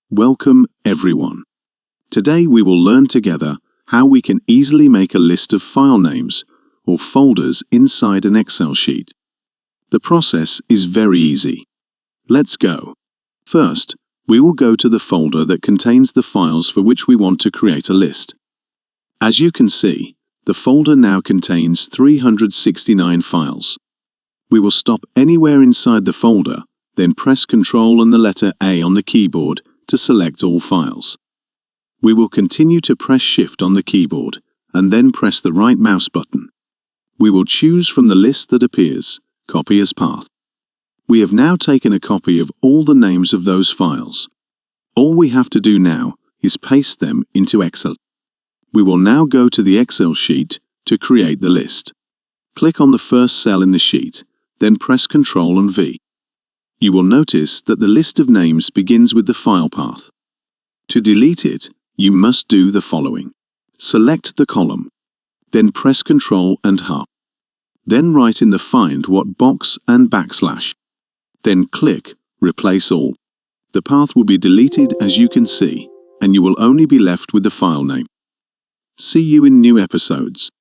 Welcome, everyone. Today we will learn together how we can easily make a list of file names or folders inside an Excel sheet. The process is very easy. Let's go. First, we will go to the folder that contains the files for which we want to create a list. As you can see, the folder now contains 369 files. We will stop anywhere inside the folder, then press Ctrl and the letter A on the keyboard to select all files. We will continue to press Shift on the keyboard and then press the right mouse button. We will choose from the list that appears, Copy as Path. We have now taken a copy of all the names of those files. All we have to do now is paste them into Excel. We will now go to the Excel sheet to create the list. Click on the first cell in the sheet, then press Ctrl and V. You will notice that the list of names begins with the file path. To delete it, you must do the following. Select the column, then press Ctrl and H. Then write in the Find What box and \. Then click Replace All. The path will be deleted as you can see, and you will only be left with the file name. See you in new episodes.